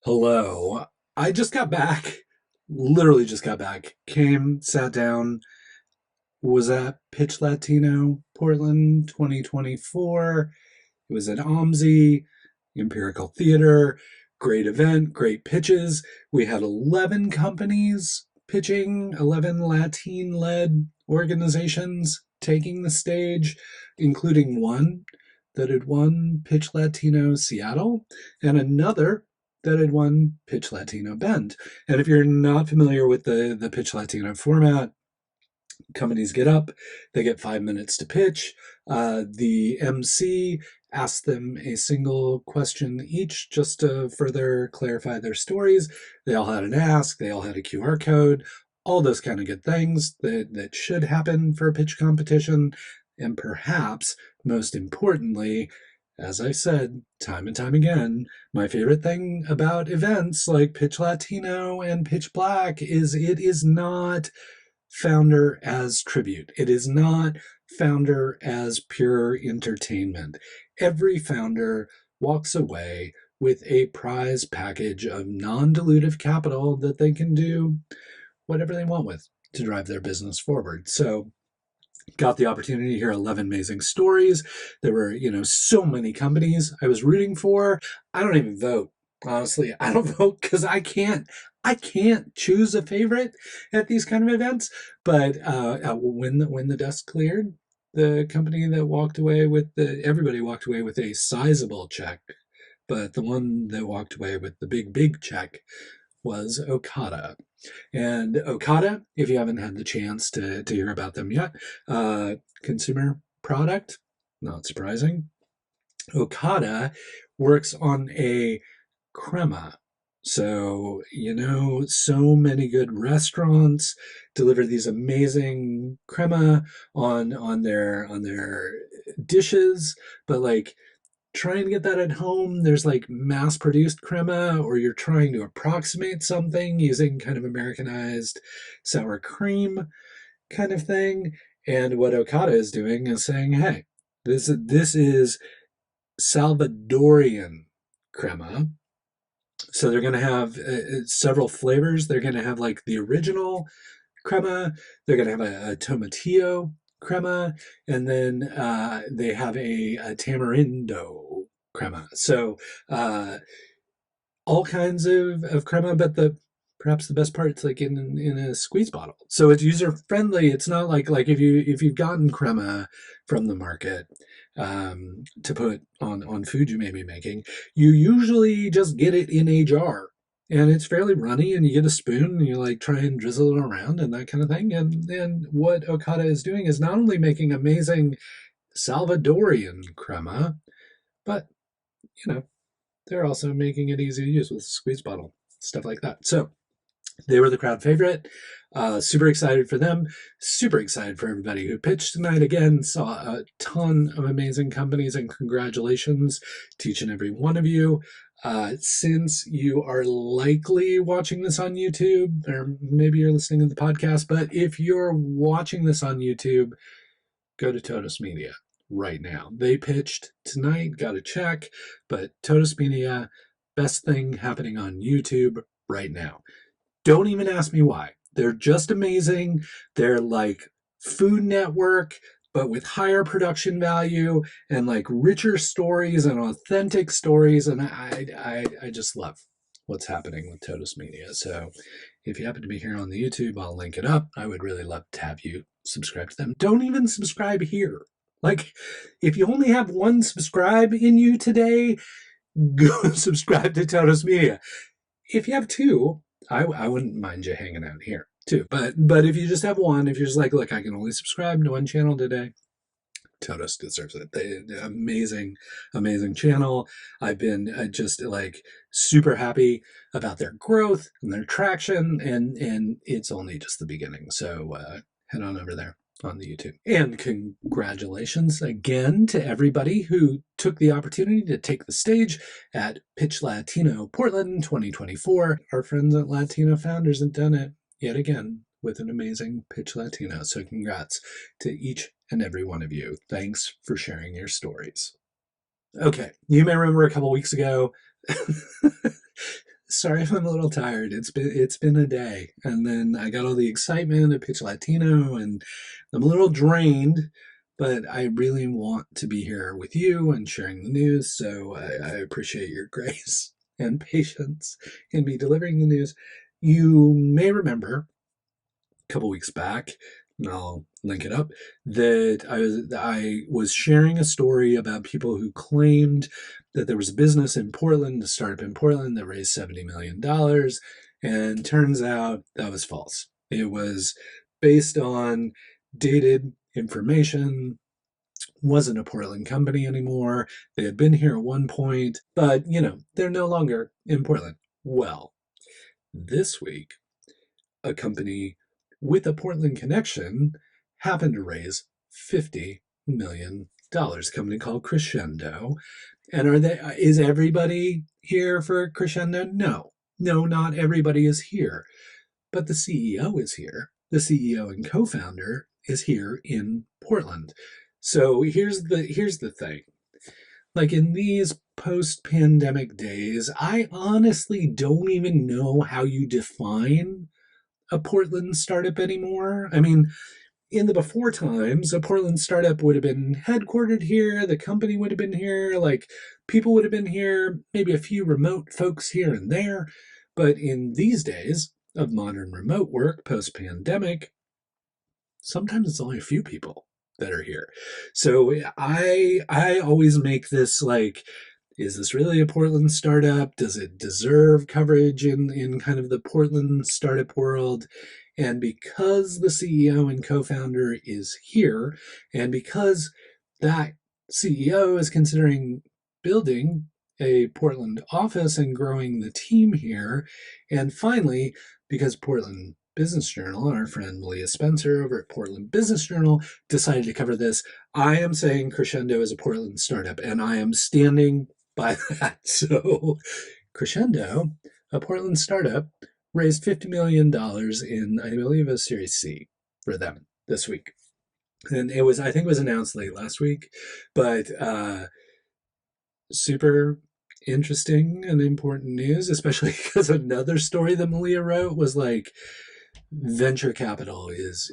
Hello. I just got back, literally just got back, came, sat down, was at Pitch Latino Portland 2024. It was at OMSI, Empirical Theater. Great event, great pitches. We had 11 companies pitching, 11 Latin led organizations taking the stage, including one that had won Pitch Latino Seattle and another that had won Pitch Latino Bend. And if you're not familiar with the Pitch Latino format, companies get up, they get 5 minutes to pitch. The MC asks them a single question each just to further clarify their stories. They all had an ask, they all had a QR code, all those kind of good things that should happen for a pitch competition. And perhaps most importantly, as I said time and time again, my favorite thing about events like Pitch Latino and Pitch Black is it is not founder as tribute. It is not founder as pure entertainment. Every founder walks away with a prize package of non-dilutive capital that they can do whatever they want with to drive their business forward. So got the opportunity to hear 11 amazing stories. There were, so many companies I was rooting for. I don't even vote. Honestly, I don't vote because I can't choose a favorite at these kind of events. But when the dust cleared, the company that walked away with everybody walked away with a sizable check. But the one that walked away with the big check was Okada. And Okada, if you haven't had the chance to hear about them yet, consumer product, not surprising. Okada works on a crema. So, so many good restaurants deliver these amazing crema on their dishes, but like try and get that at home. There's like mass produced crema, or you're trying to approximate something using kind of Americanized sour cream kind of thing. And what Okada is doing is saying, hey, this is Salvadorian crema. So they're going to have several flavors. They're going to have like the original crema. They're going to have a tomatillo crema, and then they have a tamarindo crema. So all kinds of crema, but perhaps the best part, it's like in a squeeze bottle, so it's user friendly. It's not like if you've gotten crema from the market to put on food you may be making, you usually just get it in a jar. And it's fairly runny, and you get a spoon and you like try and drizzle it around and that kind of thing. And then what Okada is doing is not only making amazing Salvadorian crema, but you know they're also making it easy to use with a squeeze bottle, stuff like that. So they were the crowd favorite. Super excited for them. Super excited for everybody who pitched tonight. Again, saw a ton of amazing companies, and congratulations to each and every one of you. Since you are likely watching this on YouTube, or maybe you're listening to the podcast, but if you're watching this on YouTube, go to Totus Media right now. They pitched tonight, got a check, but Totus Media, best thing happening on YouTube right now. Don't even ask me why. They're just amazing. They're like Food Network, but with higher production value and like richer stories and authentic stories. And I just love what's happening with Totus Media. So if you happen to be here on the YouTube, I'll link it up. I would really love to have you subscribe to them. Don't even subscribe here. Like, if you only have one subscribe in you today, go subscribe to Totus Media. If you have two, I wouldn't mind you hanging out here too. But if you just have one, if you're just like, look, I can only subscribe to one channel today, Totus deserves it. They're amazing channel. I've been just like super happy about their growth and their traction, and it's only just the beginning. So head on over there on the YouTube. And congratulations again to everybody who took the opportunity to take the stage at Pitch Latino Portland 2024. Our friends at Latino Founders have done it yet again with an amazing Pitch Latino. So congrats to each and every one of you. Thanks for sharing your stories. Okay, you may remember a couple weeks ago, Sorry if I'm a little tired. It's been a day, and then I got all the excitement of Pitch Latino, and I'm a little drained. But I really want to be here with you and sharing the news. So I appreciate your grace and patience in me delivering the news. You may remember couple weeks back, and I'll link it up, that I was sharing a story about people who claimed that there was a business in Portland, a startup in Portland that raised $70 million, and turns out that was false. It was based on dated information. Wasn't a Portland company anymore. They had been here at one point, but they're no longer in Portland. Well, this week a company with a Portland connection happened to raise $50 million. A company called Crescendo. And is everybody here for Crescendo? No. No, not everybody is here. But the CEO is here. The CEO and co-founder is here in Portland. So here's the thing. Like, in these post-pandemic days, I honestly don't even know how you define a Portland startup anymore. I mean, in the before times, a Portland startup would have been headquartered here, the company would have been here, like people would have been here, maybe a few remote folks here and there. But in these days of modern remote work, post pandemic, sometimes it's only a few people that are here. So I always make this like, is this really a Portland startup? Does it deserve coverage in kind of the Portland startup world? And because the CEO and co-founder is here, and because that CEO is considering building a Portland office and growing the team here, and finally, because Portland Business Journal, our friend Malia Spencer over at Portland Business Journal, decided to cover this, I am saying Crescendo is a Portland startup, and I am standing by that. So Crescendo, a Portland startup, raised $50 million in, I believe, a Series C for them this week. And I think it was announced late last week, but super interesting and important news, especially because another story that Malia wrote was like, venture capital is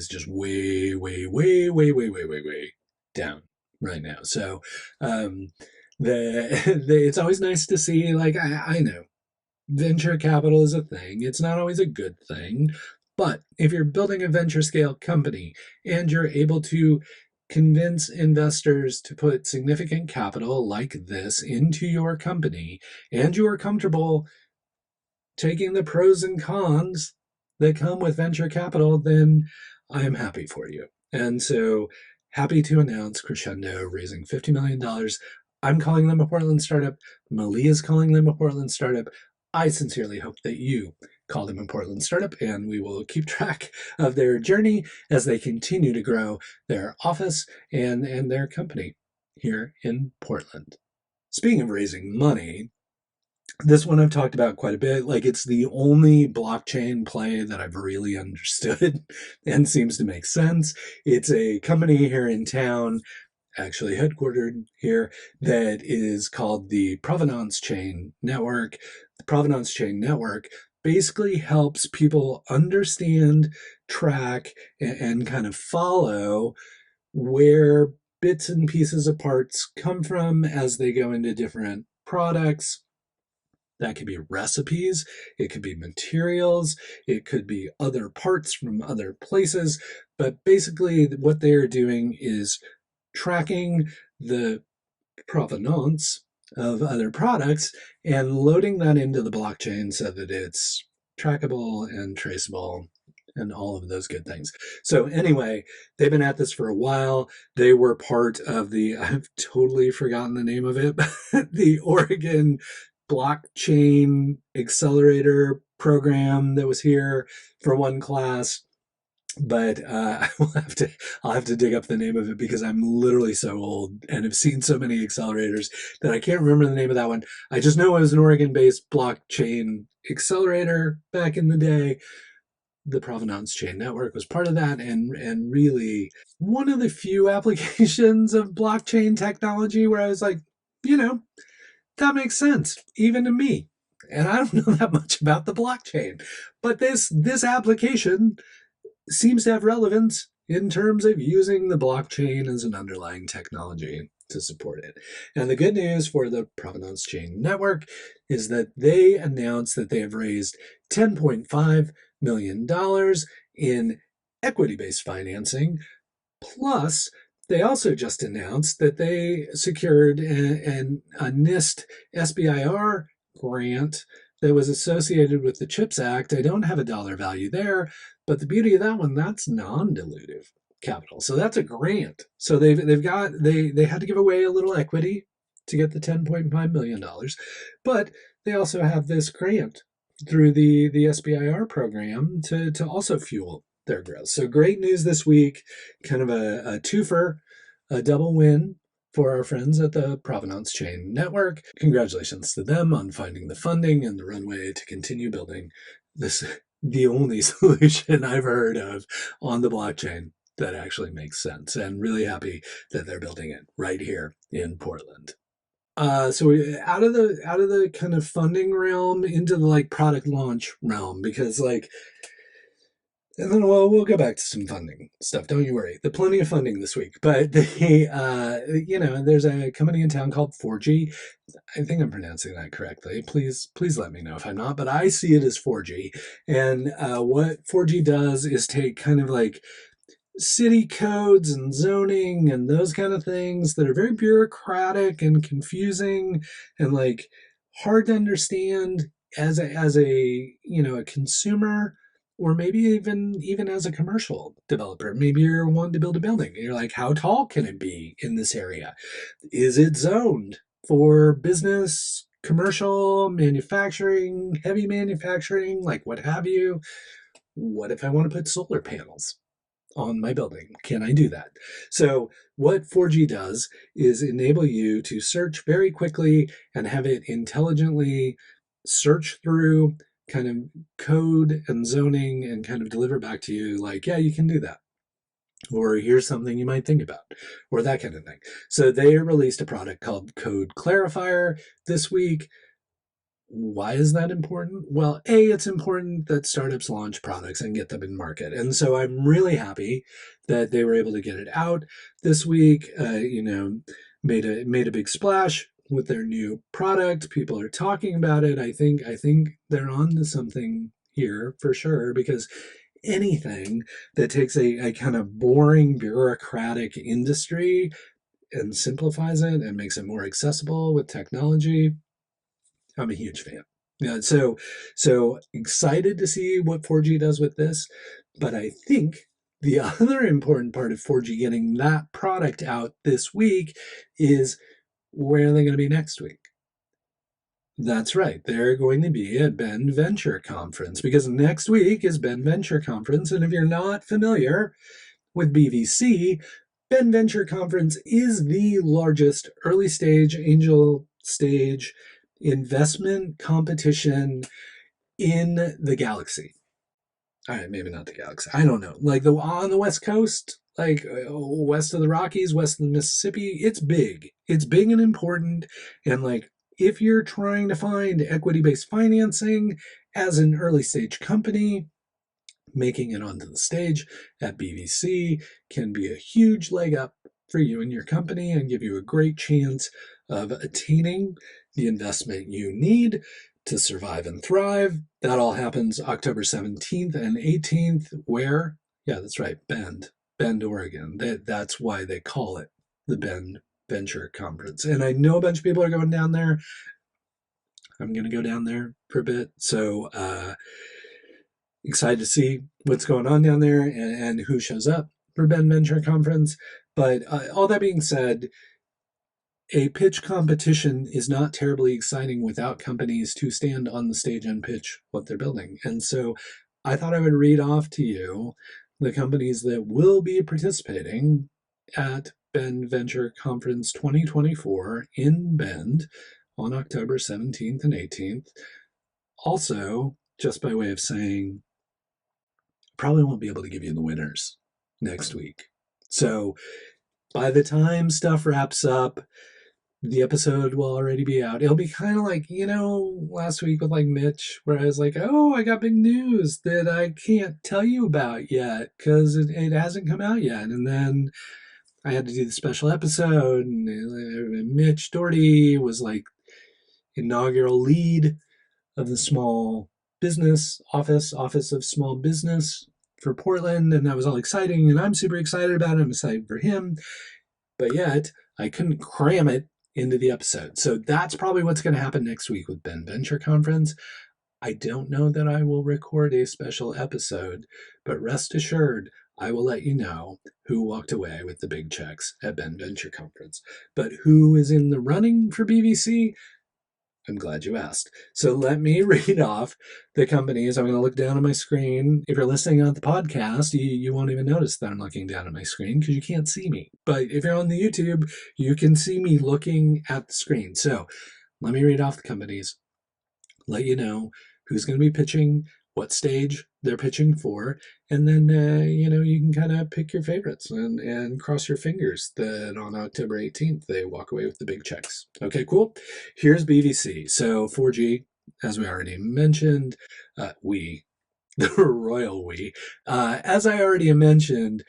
just way, way, way, way, way, way, way, way down right now. So it's always nice to see, like, I know venture capital is a thing. It's not always a good thing. But if you're building a venture scale company and you're able to convince investors to put significant capital like this into your company, and you are comfortable taking the pros and cons that come with venture capital, then I am happy for you. And so happy to announce Crescendo raising $50 million. I'm calling them a Portland startup. Malia's calling them a Portland startup. I sincerely hope that you call them a Portland startup, and we will keep track of their journey as they continue to grow their office and their company here in Portland. Speaking of raising money, this one I've talked about quite a bit. Like, it's the only blockchain play that I've really understood and seems to make sense. It's a company here in town, actually headquartered here, that is called the Provenance Chain Network. The Provenance Chain Network basically helps people understand, track, and kind of follow where bits and pieces of parts come from as they go into different products. That could be recipes, it could be materials, it could be other parts from other places. But basically, what they're doing is tracking the provenance of other products and loading that into the blockchain so that it's trackable and traceable and all of those good things. So anyway, they've been at this for a while. They were part of I've totally forgotten the name of it, but the Oregon blockchain accelerator program that was here for one class. But I'll have to dig up the name of it because I'm literally so old and have seen so many accelerators that I can't remember the name of that one. I just know it was an Oregon-based blockchain accelerator back in the day. The Provenance Chain Network was part of that, and really one of the few applications of blockchain technology where I was like, that makes sense, even to me. And I don't know that much about the blockchain, but this application seems to have relevance in terms of using the blockchain as an underlying technology to support it. And the good news for the Provenance Chain Network is that they announced that they have raised $10.5 million in equity-based financing. Plus, they also just announced that they secured a NIST SBIR grant that was associated with the CHIPS Act. I don't have a dollar value there, but the beauty of that one, that's non-dilutive capital. So that's a grant. So they had to give away a little equity to get the $10.5 million, but they also have this grant through the SBIR program to also fuel their growth. So great news this week, kind of a twofer, a double win for our friends at the Provenance Chain Network. Congratulations to them on finding the funding and the runway to continue building this, the only solution I've heard of on the blockchain that actually makes sense, and really happy that they're building it right here in Portland. So we out of the kind of funding realm into the like product launch realm, because like, and then we'll go back to some funding stuff. Don't you worry. There's plenty of funding this week. But there's a company in town called Fordje. I think I'm pronouncing that correctly. Please let me know if I'm not. But I see it as Fordje. And what Fordje does is take kind of like city codes and zoning and those kind of things that are very bureaucratic and confusing and like hard to understand as a consumer, or maybe even as a commercial developer. Maybe you're wanting to build a building and you're like, how tall can it be in this area? Is it zoned for business, commercial, manufacturing, heavy manufacturing, like what have you? What if I want to put solar panels on my building? Can I do that? So what Fordje does is enable you to search very quickly and have it intelligently search through kind of code and zoning and kind of deliver back to you like, yeah, you can do that. Or here's something you might think about, or that kind of thing. So they released a product called Code Clarifier this week. Why is that important? Well, it's important that startups launch products and get them in market. And so I'm really happy that they were able to get it out this week. Made a big splash with their new product. People are talking about it. I think they're on to something here for sure, because anything that takes a kind of boring bureaucratic industry and simplifies it and makes it more accessible with technology, I'm a huge fan. Yeah, so excited to see what Fordje does with this. But I think the other important part of Fordje getting that product out this week is, where are they going to be next week? That's right. They're going to be at Bend Venture Conference, because next week is Bend Venture Conference. And if you're not familiar with BVC, Bend Venture Conference is the largest early stage, angel stage investment competition in the galaxy. All right, maybe not the galaxy. I don't know. Like on the West Coast, like west of the Rockies, west of the Mississippi, it's big. It's big and important. And like, if you're trying to find equity-based financing as an early stage company, making it onto the stage at BVC can be a huge leg up for you and your company and give you a great chance of attaining the investment you need to survive and thrive. That all happens October 17th and 18th. Where? Yeah, that's right, Bend, Oregon. That's why they call it the Bend Venture Conference. And I know a bunch of people are going down there. I'm going to go down there for a bit. So, excited to see what's going on down there and who shows up for Bend Venture Conference. But all that being said, a pitch competition is not terribly exciting without companies to stand on the stage and pitch what they're building. And so I thought I would read off to you the companies that will be participating at Bend Venture Conference 2024 in Bend on October 17th and 18th. Also, just by way of saying, probably won't be able to give you the winners next week. So by the time stuff wraps up, the episode will already be out. It'll be kind of like, last week with like Mitch, where I was like, oh, I got big news that I can't tell you about yet because it hasn't come out yet. And then I had to do the special episode, and Mitch Doherty was like inaugural lead of the small business office of small business for Portland. And that was all exciting. And I'm super excited about it. I'm excited for him. But yet, I couldn't cram it into the episode. So that's probably what's going to happen next week with Ben Venture Conference. I don't know that I will record a special episode, but rest assured, I will let you know who walked away with the big checks at Ben Venture Conference. But who is in the running for BVC? I'm glad you asked. So let me read off the companies. I'm going to look down at my screen. If you're listening on the podcast, you won't even notice that I'm looking down at my screen because you can't see me. But if you're on the YouTube, you can see me looking at the screen. So let me read off the companies, let you know who's going to be pitching, what stage they're pitching for, and then you can kind of pick your favorites and cross your fingers that on October 18th they walk away with the big checks. Okay, cool. Here's BVC. So Fordje, as we already mentioned, the royal we. As I already mentioned,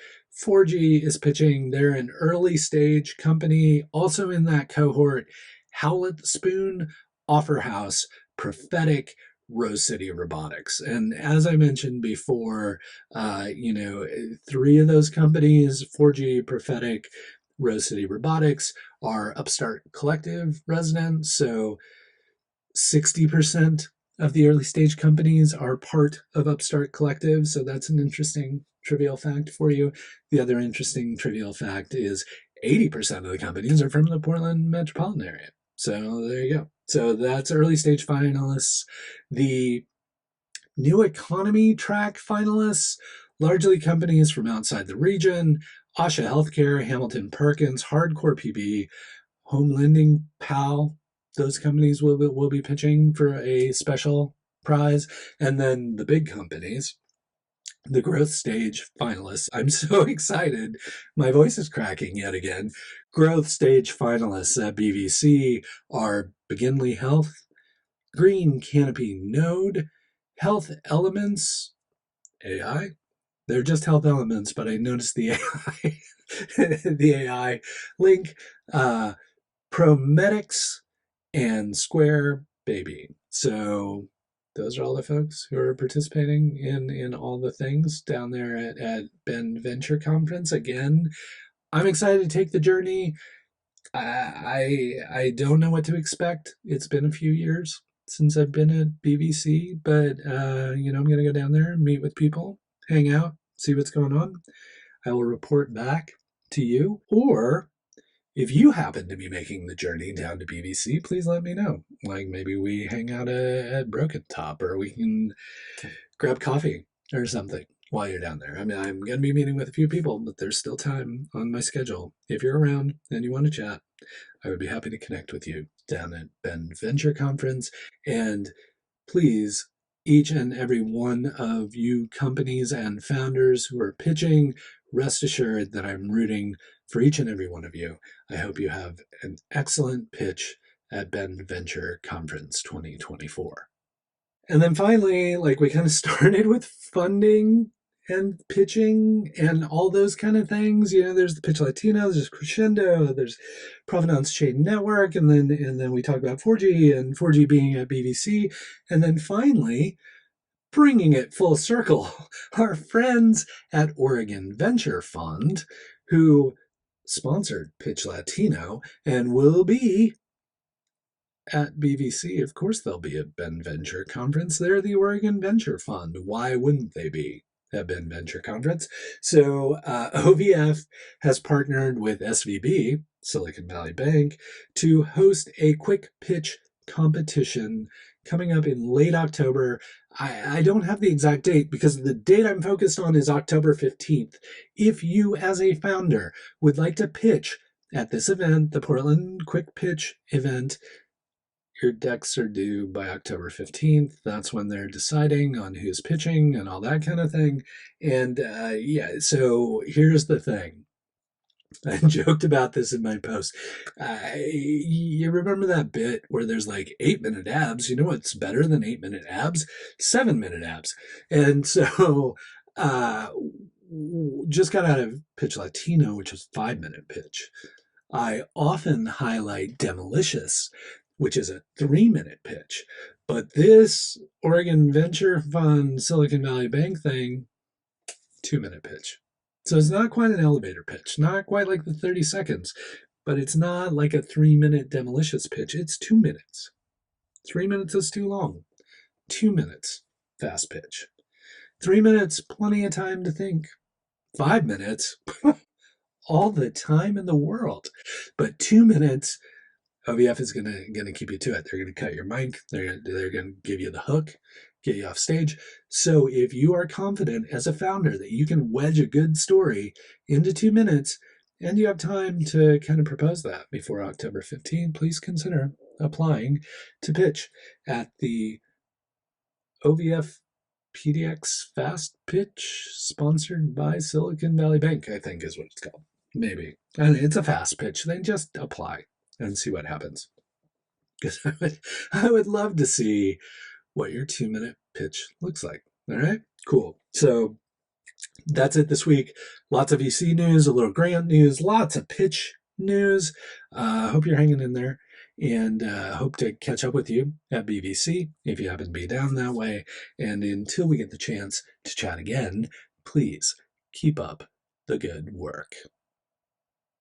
Fordje is pitching. They're an early stage company, also in that cohort. Howlett the Spoon, Offer House, Prophetic, Rose City Robotics. And as I mentioned before, three of those companies, Fordje, Prophetic, Rose City Robotics, are Upstart Collective residents. So 60% of the early stage companies are part of Upstart Collective. So that's an interesting trivial fact for you. The other interesting trivial fact is 80% of the companies are from the Portland metropolitan area. So there you go. So that's early stage finalists. The new economy track finalists, largely companies from outside the region: Asha Healthcare, Hamilton Perkins, Hardcore PB, Home Lending Pal. Those companies will be pitching for a special prize. And then the big companies, the growth stage finalists. I'm so excited. My voice is cracking yet again. Growth stage finalists at BVC are Beginly Health, Green Canopy Node, Health Elements, AI. They're just Health Elements, but I noticed the AI, the AI link, Promedics, and Square Baby. So those are all the folks who are participating in all the things down there at Ben Venture Conference. Again, I'm excited to take the journey. I don't know what to expect. It's been a few years since I've been at BVC, but I'm going to go down there and meet with people, hang out, see what's going on. I will report back to you. Or if you happen to be making the journey down to BVC, please let me know. Like maybe we hang out at Broken Top, or we can grab coffee or something while you're down there. I mean, I'm going to be meeting with a few people, but there's still time on my schedule. If you're around and you want to chat, I would be happy to connect with you down at Ben Venture Conference. And please, each and every one of you companies and founders who are pitching, rest assured that I'm rooting for each and every one of you. I hope you have an excellent pitch at Ben Venture Conference 2024. And then finally, like, we kind of started with funding and pitching and all those kind of things. There's the Pitch Latinos, there's Crescendo, there's Provenance Chain Network, and then we talk about Fordje and Fordje being at BVC. And then finally, bringing it full circle, our friends at Oregon Venture Fund, who sponsored Pitch Latino and will be at BVC. Of course they'll be at Ben Venture Conference. They're the Oregon Venture Fund. Why wouldn't they be at Ben Venture Conference? So OVF has partnered with SVB, Silicon Valley Bank, to host a quick pitch competition coming up in late October. I don't have the exact date because the date I'm focused on is October 15th. If you, as a founder, would like to pitch at this event, the Portland Quick Pitch event, your decks are due by October 15th. That's when they're deciding on who's pitching and all that kind of thing. And so here's the thing. I joked about this in my post. You remember that bit where there's like 8-minute abs? You know what's better than 8-minute abs? 7-minute abs. And so, just got out of Pitch Latino, which was 5-minute pitch. I often highlight Demolicious, which is a 3-minute pitch. But this Oregon Venture Fund Silicon Valley Bank thing, 2-minute pitch. So it's not quite an elevator pitch, not quite like the 30 seconds, but it's not like a 3-minute Demolicious pitch. It's 2 minutes. 3 minutes is too long. 2 minutes, fast pitch. 3 minutes, plenty of time to think. 5 minutes, all the time in the world. But 2 minutes, OVF is gonna keep you to it. They're gonna cut your mic. They're gonna give you the hook, get you off stage. So if you are confident as a founder that you can wedge a good story into 2 minutes, and you have time to kind of propose that before October 15, please consider applying to pitch at the OVF PDX Fast Pitch, sponsored by Silicon Valley Bank, I think is what it's called. Maybe. And it's a fast pitch. Then just apply and see what happens. Because I would love to see what your 2-minute pitch looks like. All right, cool. So that's it this week. Lots of VC news, a little grant news, lots of pitch news. Hope you're hanging in there, and hope to catch up with you at BVC if you happen to be down that way. And until we get the chance to chat again, please keep up the good work.